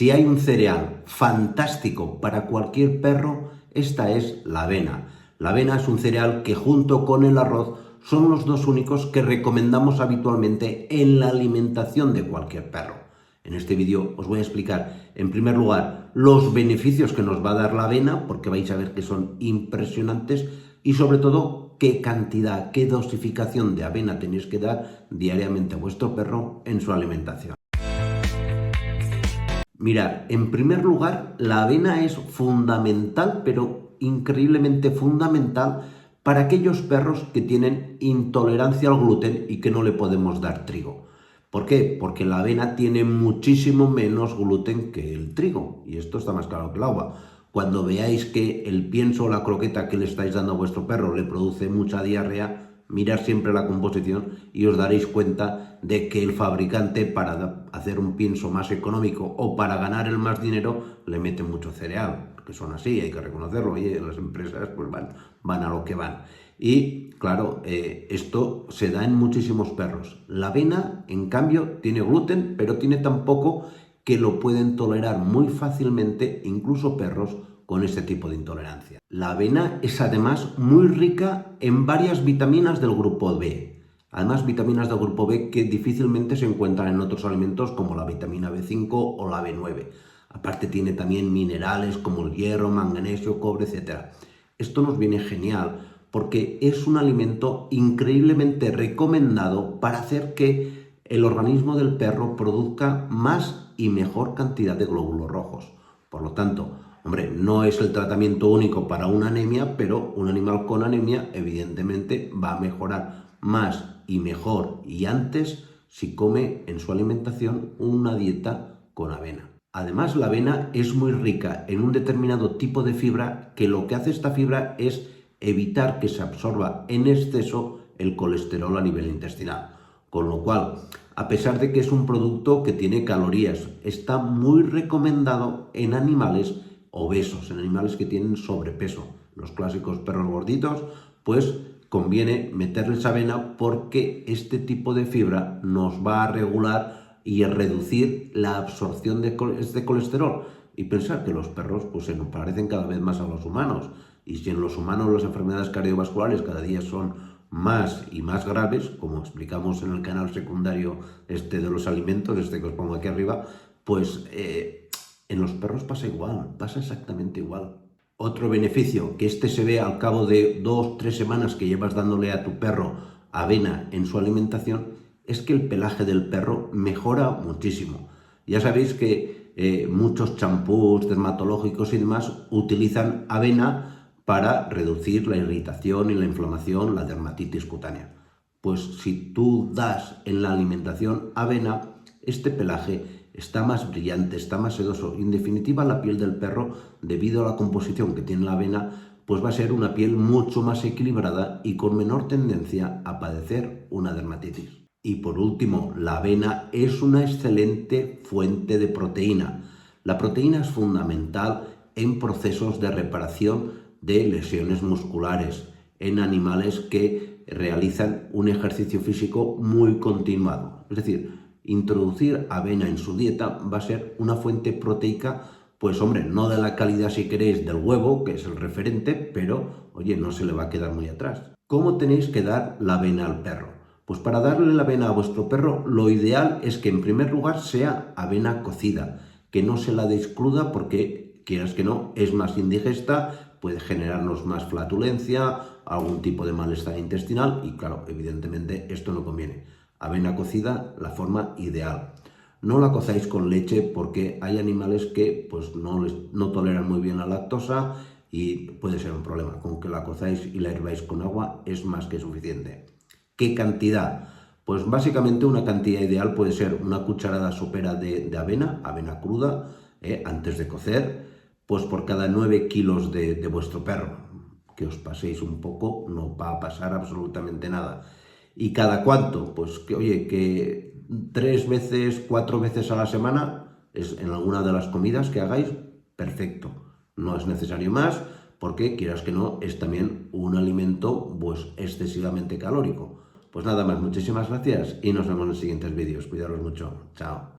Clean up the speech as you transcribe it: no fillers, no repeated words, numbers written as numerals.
Si hay un cereal fantástico para cualquier perro, esta es la avena. La avena es un cereal que junto con el arroz son los dos únicos que recomendamos habitualmente en la alimentación de cualquier perro. En este vídeo os voy a explicar, en primer lugar, los beneficios que nos va a dar la avena, porque vais a ver que son impresionantes, y sobre todo, qué cantidad, qué dosificación de avena tenéis que dar diariamente a vuestro perro en su alimentación. Mirad, en primer lugar, la avena es fundamental, pero increíblemente fundamental para aquellos perros que tienen intolerancia al gluten y que no le podemos dar trigo. ¿Por qué? Porque la avena tiene muchísimo menos gluten que el trigo, y esto está más claro que el agua. Cuando veáis que el pienso o la croqueta que le estáis dando a vuestro perro le produce mucha diarrea, mirad siempre la composición y os daréis cuenta de que el fabricante, para hacer un pienso más económico o para ganar el más dinero, le mete mucho cereal, que son así, hay que reconocerlo. Oye, las empresas pues van a lo que van. Y claro, esto se da en muchísimos perros. La avena, en cambio, tiene gluten, pero tiene tan poco que lo pueden tolerar muy fácilmente incluso perros con este tipo de intolerancia. La avena es además muy rica en varias vitaminas del grupo B. Además, vitaminas del grupo B que difícilmente se encuentran en otros alimentos como la vitamina B5 o la B9. Aparte tiene también minerales como el hierro, magnesio, cobre, etc. Esto nos viene genial porque es un alimento increíblemente recomendado para hacer que el organismo del perro produzca más y mejor cantidad de glóbulos rojos. Por lo tanto, hombre, no es el tratamiento único para una anemia, pero un animal con anemia evidentemente va a mejorar más y mejor y antes si come en su alimentación una dieta con avena. Además, la avena es muy rica en un determinado tipo de fibra que lo que hace esta fibra es evitar que se absorba en exceso el colesterol a nivel intestinal. Con lo cual, a pesar de que es un producto que tiene calorías, está muy recomendado en animales obesos, en animales que tienen sobrepeso. Los clásicos perros gorditos, pues conviene meterles avena porque este tipo de fibra nos va a regular y a reducir la absorción de este colesterol. Y pensar que los perros pues, se nos parecen cada vez más a los humanos. Y si en los humanos las enfermedades cardiovasculares cada día son más y más graves, como explicamos en el canal secundario de los alimentos, que os pongo aquí arriba, pues en los perros pasa igual, pasa exactamente igual. Otro beneficio, que se ve al cabo de 2-3 semanas que llevas dándole a tu perro avena en su alimentación, es que el pelaje del perro mejora muchísimo. Ya sabéis que muchos champús dermatológicos y demás utilizan avena para reducir la irritación y la inflamación, la dermatitis cutánea. Pues si tú das en la alimentación avena, este pelaje está más brillante, está más sedoso. En definitiva, la piel del perro, debido a la composición que tiene la avena, pues va a ser una piel mucho más equilibrada y con menor tendencia a padecer una dermatitis. Y por último, la avena es una excelente fuente de proteína. La proteína es fundamental en procesos de reparación de lesiones musculares en animales que realizan un ejercicio físico muy continuado. Es decir, introducir avena en su dieta va a ser una fuente proteica, pues hombre, no de la calidad si queréis del huevo, que es el referente, pero oye, no se le va a quedar muy atrás. ¿Cómo tenéis que dar la avena al perro? Pues para darle la avena a vuestro perro, lo ideal es que en primer lugar sea avena cocida, que no se la deis cruda porque, quieras que no, es más indigesta, puede generarnos más flatulencia, algún tipo de malestar intestinal y claro, evidentemente esto no conviene. Avena cocida, la forma ideal. No la cozáis con leche porque hay animales que pues, no toleran muy bien la lactosa y puede ser un problema. Con que la cozáis y la herváis con agua es más que suficiente. ¿Qué cantidad? Pues básicamente una cantidad ideal puede ser una cucharada sopera de avena, avena cruda, antes de cocer, pues por cada 9 kilos de vuestro perro. Que os paséis un poco, no va a pasar absolutamente nada. ¿Y cada cuánto? Pues que, oye, que 3 veces, 4 veces a la semana, es en alguna de las comidas que hagáis, perfecto. No es necesario más, porque quieras que no, es también un alimento pues excesivamente calórico. Pues nada más, muchísimas gracias y nos vemos en los siguientes vídeos. Cuidaros mucho. Chao.